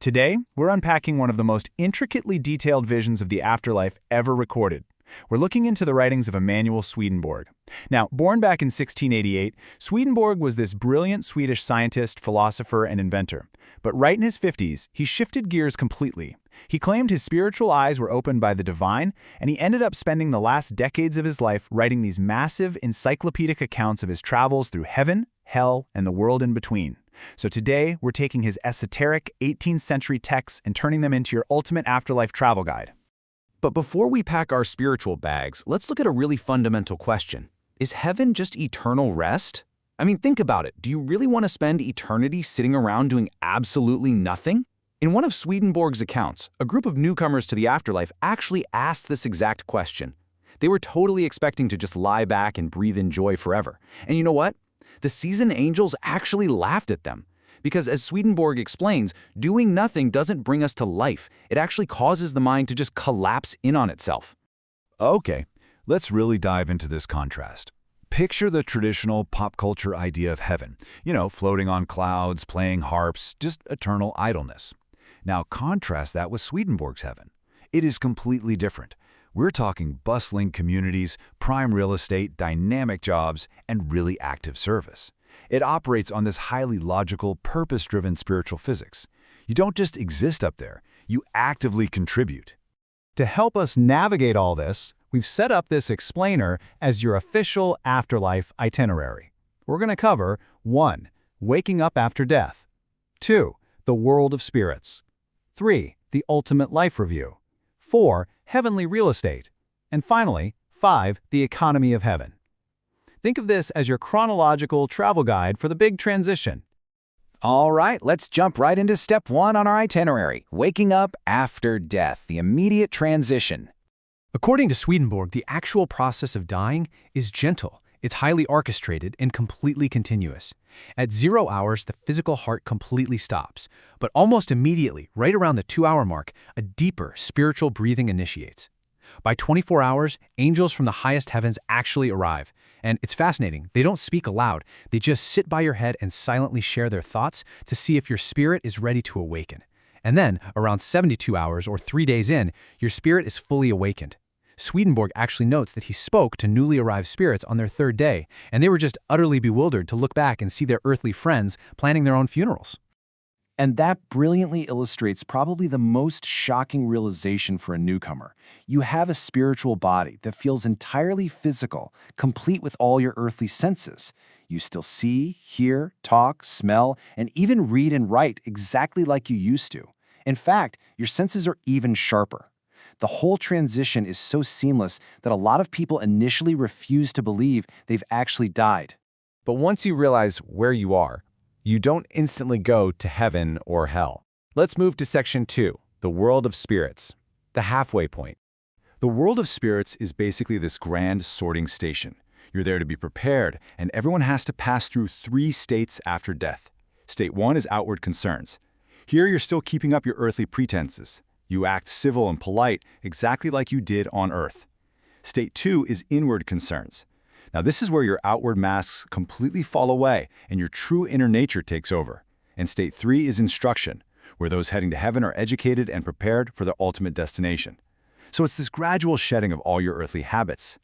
Today, we're unpacking one of the most intricately detailed visions of the afterlife ever recorded. We're looking into the writings of Emanuel Swedenborg. Now, born back in 1688, Swedenborg was this brilliant Swedish scientist, philosopher, and inventor. But right in his 50s, he shifted gears completely. He claimed his spiritual eyes were opened by the divine, and he ended up spending the last decades of his life writing these massive, encyclopedic accounts of his travels through heaven, hell, and the world in between. So today, we're taking his esoteric 18th century texts and turning them into your ultimate afterlife travel guide. But before we pack our spiritual bags, let's look at a really fundamental question. Is heaven just eternal rest? I mean, think about it. Do you really want to spend eternity sitting around doing absolutely nothing? In one of Swedenborg's accounts, a group of newcomers to the afterlife actually asked this exact question. They were totally expecting to just lie back and breathe in joy forever. And you know what? The seasoned angels actually laughed at them. Because as Swedenborg explains, doing nothing doesn't bring us to life. It actually causes the mind to just collapse in on itself. Okay, let's really dive into this contrast. Picture the traditional pop culture idea of heaven. Floating on clouds, playing harps, just eternal idleness. Now contrast that with Swedenborg's heaven. It is completely different. We're talking bustling communities, prime real estate, dynamic jobs, and really active service. It operates on this highly logical, purpose-driven spiritual physics. You don't just exist up there, you actively contribute. To help us navigate all this, we've set up this explainer as your official afterlife itinerary. We're going to cover 1. Waking up after death. 2. The world of spirits. 3. The ultimate life review. 4. Heavenly real estate. And finally, 5. The economy of heaven. Think of this as your chronological travel guide for the big transition. All right, let's jump right into step 1 on our itinerary, waking up after death, the immediate transition. According to Swedenborg, the actual process of dying is gentle. It's highly orchestrated and completely continuous. At 0 hours, the physical heart completely stops. But almost immediately, right around the 2-hour mark, a deeper spiritual breathing initiates. By 24 hours, angels from the highest heavens actually arrive. And it's fascinating. They don't speak aloud. They just sit by your head and silently share their thoughts to see if your spirit is ready to awaken. And then, around 72 hours or 3 days in, your spirit is fully awakened. Swedenborg actually notes that he spoke to newly arrived spirits on their 3rd day, and they were just utterly bewildered to look back and see their earthly friends planning their own funerals. And that brilliantly illustrates probably the most shocking realization for a newcomer. You have a spiritual body that feels entirely physical, complete with all your earthly senses. You still see, hear, talk, smell, and even read and write exactly like you used to. In fact, your senses are even sharper. The whole transition is so seamless that a lot of people initially refuse to believe they've actually died. But once you realize where you are, you don't instantly go to heaven or hell. Let's move to section 2, the world of spirits, the halfway point. The world of spirits is basically this grand sorting station. You're there to be prepared, and everyone has to pass through 3 states after death. State 1 is outward concerns. Here you're still keeping up your earthly pretenses. You act civil and polite, exactly like you did on earth. State 2 is inward concerns. Now this is where your outward masks completely fall away and your true inner nature takes over. And state 3 is instruction, where those heading to heaven are educated and prepared for their ultimate destination. So it's this gradual shedding of all your earthly habits.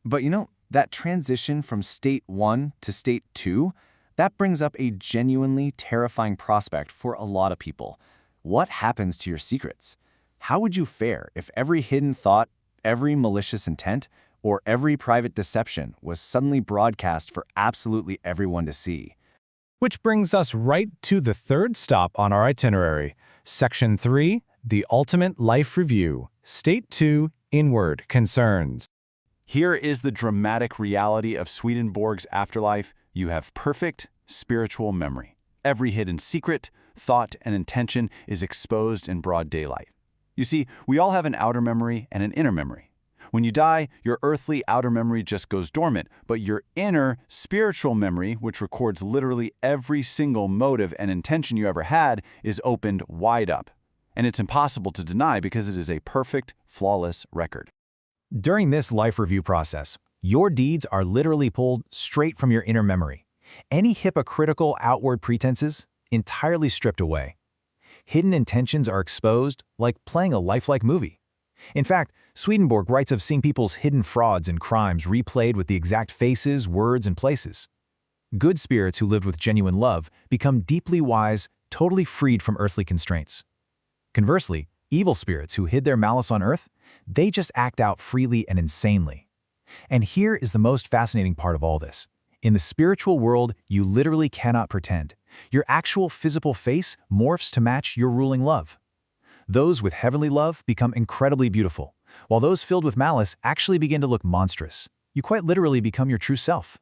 But that transition from state 1 to state 2, that brings up a genuinely terrifying prospect for a lot of people. What happens to your secrets? How would you fare if every hidden thought, every malicious intent, or every private deception was suddenly broadcast for absolutely everyone to see? Which brings us right to the 3rd stop on our itinerary. Section 3, the ultimate life review. State 2, inward concerns. Here is the dramatic reality of Swedenborg's afterlife. You have perfect spiritual memory. Every hidden secret, thought, and intention is exposed in broad daylight. You see, we all have an outer memory and an inner memory. When you die, your earthly outer memory just goes dormant, but your inner spiritual memory, which records literally every single motive and intention you ever had, is opened wide up. And it's impossible to deny because it is a perfect, flawless record. During this life review process, your deeds are literally pulled straight from your inner memory. Any hypocritical outward pretenses, entirely stripped away. Hidden intentions are exposed, like playing a lifelike movie. In fact, Swedenborg writes of seeing people's hidden frauds and crimes replayed with the exact faces, words, and places. Good spirits who lived with genuine love become deeply wise, totally freed from earthly constraints. Conversely, evil spirits who hid their malice on earth, they just act out freely and insanely. And here is the most fascinating part of all this. In the spiritual world, you literally cannot pretend. Your actual physical face morphs to match your ruling love. Those with heavenly love become incredibly beautiful, while those filled with malice actually begin to look monstrous. You quite literally become your true self.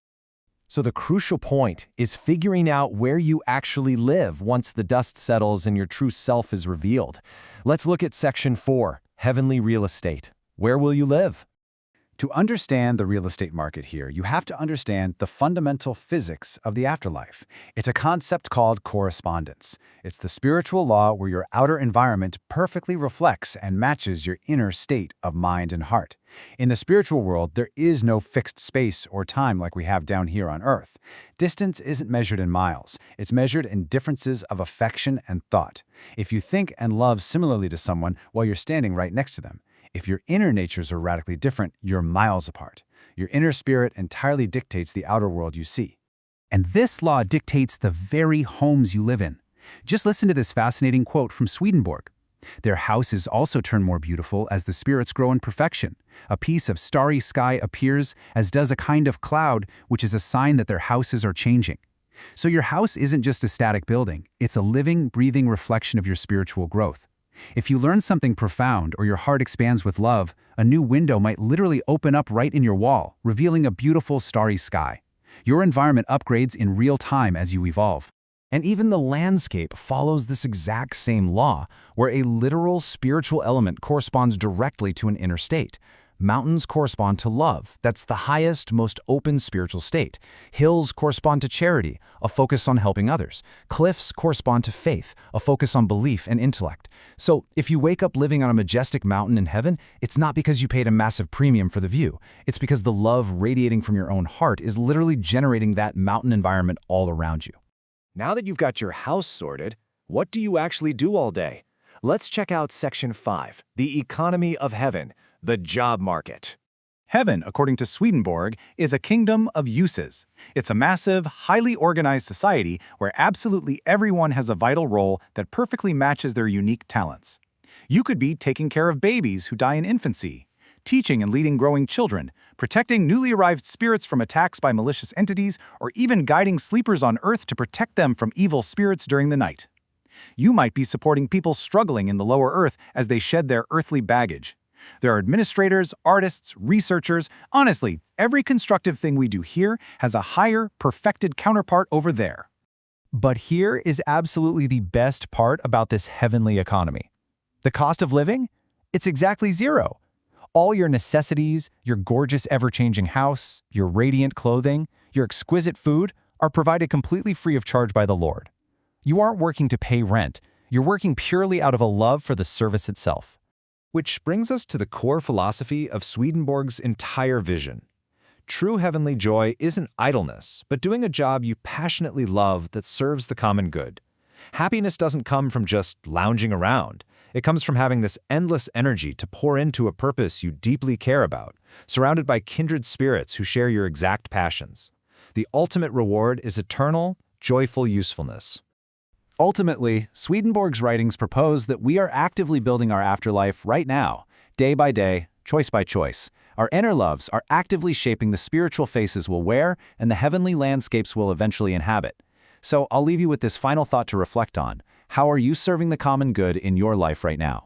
So the crucial point is figuring out where you actually live once the dust settles and your true self is revealed. Let's look at Section 4, Heavenly Real Estate. Where will you live? To understand the real estate market here, you have to understand the fundamental physics of the afterlife. It's a concept called correspondence. It's the spiritual law where your outer environment perfectly reflects and matches your inner state of mind and heart. In the spiritual world, there is no fixed space or time like we have down here on Earth. Distance isn't measured in miles. It's measured in differences of affection and thought. If you think and love similarly to someone while you're standing right next to them, if your inner natures are radically different, you're miles apart. Your inner spirit entirely dictates the outer world you see. And this law dictates the very homes you live in. Just listen to this fascinating quote from Swedenborg. Their houses also turn more beautiful as the spirits grow in perfection. A piece of starry sky appears, as does a kind of cloud, which is a sign that their houses are changing. So your house isn't just a static building, it's a living, breathing reflection of your spiritual growth. If you learn something profound or your heart expands with love, a new window might literally open up right in your wall, revealing a beautiful starry sky. Your environment upgrades in real time as you evolve. And even the landscape follows this exact same law, where a literal spiritual element corresponds directly to an inner state. Mountains correspond to love. That's the highest, most open spiritual state. Hills correspond to charity, a focus on helping others. Cliffs correspond to faith, a focus on belief and intellect. So if you wake up living on a majestic mountain in heaven, it's not because you paid a massive premium for the view. It's because the love radiating from your own heart is literally generating that mountain environment all around you. Now that you've got your house sorted, what do you actually do all day? Let's check out Section 5, the economy of heaven. The job market. Heaven, according to Swedenborg, is a kingdom of uses. It's a massive, highly organized society where absolutely everyone has a vital role that perfectly matches their unique talents. You could be taking care of babies who die in infancy, teaching and leading growing children, protecting newly arrived spirits from attacks by malicious entities, or even guiding sleepers on Earth to protect them from evil spirits during the night. You might be supporting people struggling in the lower Earth as they shed their earthly baggage. There are administrators, artists, researchers. Honestly, every constructive thing we do here has a higher, perfected counterpart over there. But here is absolutely the best part about this heavenly economy. The cost of living? It's exactly zero. All your necessities, your gorgeous ever-changing house, your radiant clothing, your exquisite food are provided completely free of charge by the Lord. You aren't working to pay rent. You're working purely out of a love for the service itself. Which brings us to the core philosophy of Swedenborg's entire vision. True heavenly joy isn't idleness, but doing a job you passionately love that serves the common good. Happiness doesn't come from just lounging around. It comes from having this endless energy to pour into a purpose you deeply care about, surrounded by kindred spirits who share your exact passions. The ultimate reward is eternal, joyful usefulness. Ultimately, Swedenborg's writings propose that we are actively building our afterlife right now, day by day, choice by choice. Our inner loves are actively shaping the spiritual faces we'll wear and the heavenly landscapes we'll eventually inhabit. So I'll leave you with this final thought to reflect on. How are you serving the common good in your life right now?